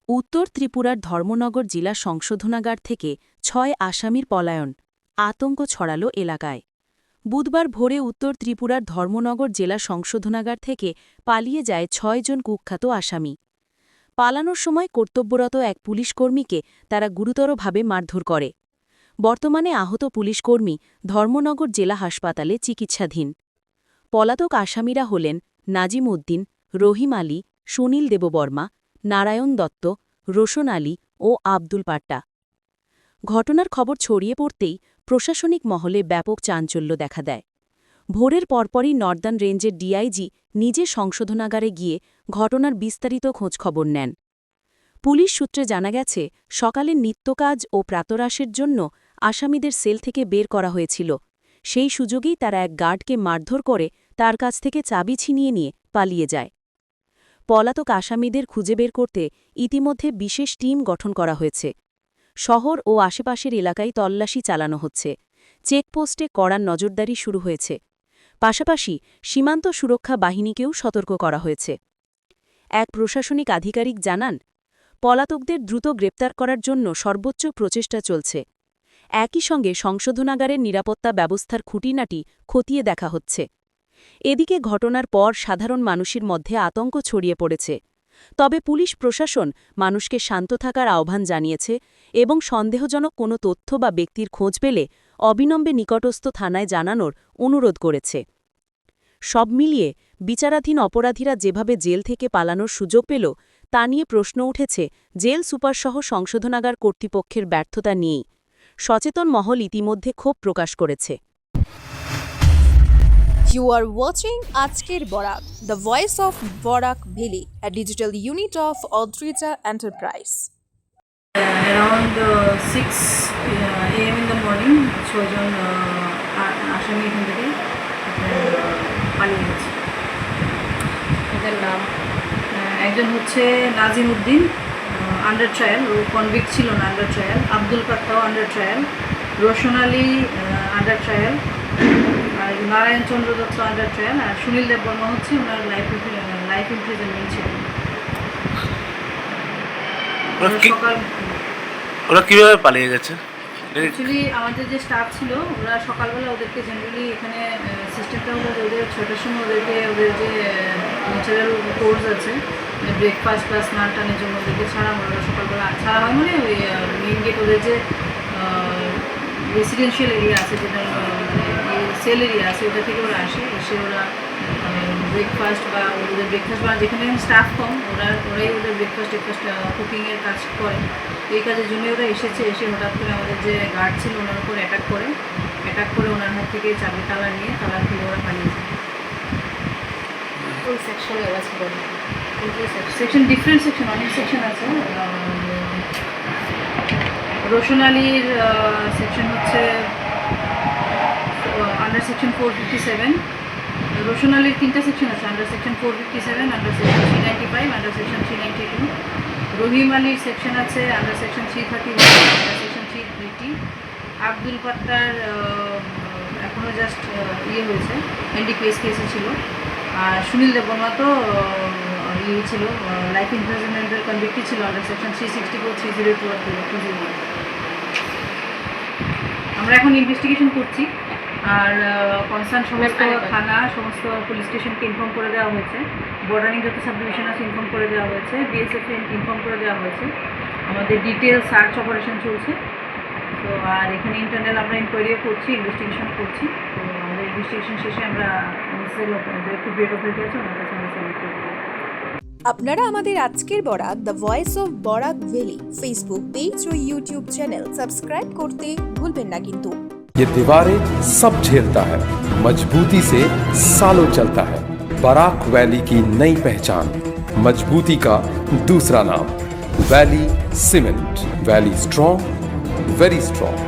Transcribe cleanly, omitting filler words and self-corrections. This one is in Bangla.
উত্তর ত্রিপুরার ধর্মনগর জেলা সংশোধনাগার থেকে ৬ আসামির পলায়ন, আতঙ্ক ছড়ালো এলাকায়। বুধবার ভোরে উত্তর ত্রিপুরার ধর্মনগর জেলা সংশোধনাগার থেকে পালিয়ে যায় ৬ জন কুখ্যাত আসামি। পালানোর সময় কর্তব্যরত এক পুলিশকর্মীকে তারা গুরুতরভাবে মারধর করে। বর্তমানে আহত পুলিশকর্মী ধর্মনগর জেলা হাসপাতালে চিকিৎসাধীন। পলাতক আসামিরা হলেন নাজিম উদ্দিন, রহিম আলী, সুনীল দেববর্মা, নারায়ণ দত্ত, রোশন আলী ও আব্দুল পাট্টা। ঘটনার খবর ছড়িয়ে পড়তেই প্রশাসনিক মহলে ব্যাপক চাঞ্চল্য দেখা দেয়। ভোরের পরপরই নর্দার্ন রেঞ্জের ডিআইজি নিজে সংশোধনাগারে গিয়ে ঘটনার বিস্তারিত খোঁজখবর নেন। পুলিশ সূত্রে জানা গেছে, সকালের নিত্যকাজ ও প্রাতরাশের জন্য আসামিদের সেল থেকে বের করা হয়েছিল। সেই সুযোগেই তারা এক গার্ডকে মারধর করে তার কাছ থেকে চাবি ছিনিয়ে নিয়ে পালিয়ে যায়। পলাতক আসামিদের খুঁজে বের করতে ইতিমধ্যে বিশেষ টিম গঠন করা হয়েছে। শহর ও আশেপাশের এলাকায় তল্লাশি চালানো হচ্ছে। চেকপোস্টে কড়া নজরদারি শুরু হয়েছে। পাশাপাশি সীমান্ত সুরক্ষা বাহিনীকেও সতর্ক করা হয়েছে। এক প্রশাসনিক আধিকারিক জানান, পলাতকদের দ্রুত গ্রেপ্তার করার জন্য সর্বোচ্চ প্রচেষ্টা চলছে। একই সঙ্গে সংশোধনাগারের নিরাপত্তা ব্যবস্থার খুঁটিনাটি খতিয়ে দেখা হচ্ছে। এদিকে ঘটনার পর সাধারণ মানুষের মধ্যে আতঙ্ক ছড়িয়ে পড়েছে। তবে পুলিশ প্রশাসন মানুষকে শান্ত থাকার আহ্বান জানিয়েছে এবং সন্দেহজনক কোনো তথ্য বা ব্যক্তির খোঁজ পেলে অবিলম্বে নিকটস্থ থানায় জানানোর অনুরোধ করেছে। সব মিলিয়ে বিচারাধীন অপরাধীরা যেভাবে জেল থেকে পালানোর সুযোগ পেল তা নিয়ে প্রশ্ন উঠেছে জেল সুপারসহ সংশোধনাগার কর্তৃপক্ষের ব্যর্থতা নিয়েই। সচেতন মহল ইতিমধ্যে ক্ষোভ প্রকাশ করেছে। You are watching Ajker Borak, the voice of Borak Valley, a digital unit of Odrija Enterprise. Around 6 a.m. in the morning, 6 জন আসামি এখান থেকে পালিয়ে গেছে। ওদের নাম একজন হচ্ছে নাজিম উদ্দিন, আন্ডার ট্রায়াল, ও কনভিক্ট ছিল না, আন্ডার ট্রায়াল। আব্দুল পাত্তাও under trial. Roshan Ali under trial. আর নারায়ণ চন্দ্র দত্ত আন্ডার ট্রায়াল। আর সুনীল দেববর্মা হচ্ছে ওনার লাইফ ইমপ্রিজনমেন্ট ছিল। সকাল ওরা কীভাবে পালিয়ে গেছে? অ্যাকচুয়ালি আমাদের যে স্টাফ ছিল ওরা সকালবেলা ওদেরকে জেনারেলি এখানে সিস্টেমটা হলো ওদের 6টার সময় ওদের যে ন্যাচারাল কোর্স আছে ব্রেকফাস্ট প্লাস স্নান টানের জন্য ওদেরকে ছাড়া ওরা সকালবেলা ছাড়া হয়, মানে ওই মেইন গেট ওদের যে রেসিডেন্সিয়াল এরিয়া আছে, যেটা সেল এরিয়া আছে, ওটা থেকে ওরা আসে, এসে ওরা ব্রেকফাস্ট বা যেখানে স্টাফ কম ওরাই ওদের ব্রেকফাস্ট কুকিংয়ের কাজ করে। এই কাজের জন্য ওরা এসে হঠাৎ করে আমাদের যে গার্ড ছিল ওনার উপর অ্যাটাক করে ওনার হাত থেকে চাবি তালা নিয়ে তালা খুলে ওরা পালিয়ে যায়। ওই সেকশনে ওরা ছিল সেকশন, ডিফারেন্ট সেকশন, অনেক সেকশন আছে। রোশন আলীর সেকশন হচ্ছে আন্ডার সেকশন 457। রোশন আলীর 3টা সেকশন আছে, under section 457, under section 395, under section 392। Rahim আলীর সেকশন আছে under section 331, under section 330। Abdul পাত্তার এখনও জাস্ট হয়েছে, এনডিপিএস কেসে ছিল। আর সুনীল দেববর্মা তো ছিল, লাইফ ইমপ্রিজনমেন্টের কনভিক্ট ছিল আন্ডার সেকশন 364, 302 আর 201। আমরা এখন ইনভেস্টিগেশন করছি। আর কনসার্ন সমস্ত থানা, সমস্ত পুলিশ স্টেশনকে ইনফর্ম করে দেওয়া হয়েছে। বর্ডারিং যত সাব ডিভিশন আছে ইনফর্ম করে দেওয়া হয়েছে। বিএসএফ ইনফর্ম করে দেওয়া হয়েছে। আমাদের ডিটেল সার্চ অপারেশন চলছে। তো আর এখানে ইন্টারনাল আমরা ইনকোয়ারিও করছি, ইনভেস্টিগেশন করছি। তো আমাদের ইনভেস্টিগেশন শেষে আমরা একটু ব্রেক অফারিটি আছে ওনার কাছে আমরা সাবমিট করব। আপনারা আমাদের আজকের Barak the voice of Barak valley Facebook page ও ইউটিউব চ্যানেল সাবস্ক্রাইব করতে ভুলবেন না কিন্তু। ये दीवारें सब झेलता है, मजबूती से सालों चलता है। बराक वैली की नई पहचान, मजबूती का दूसरा नाम, valley cement. Valley strong, very strong.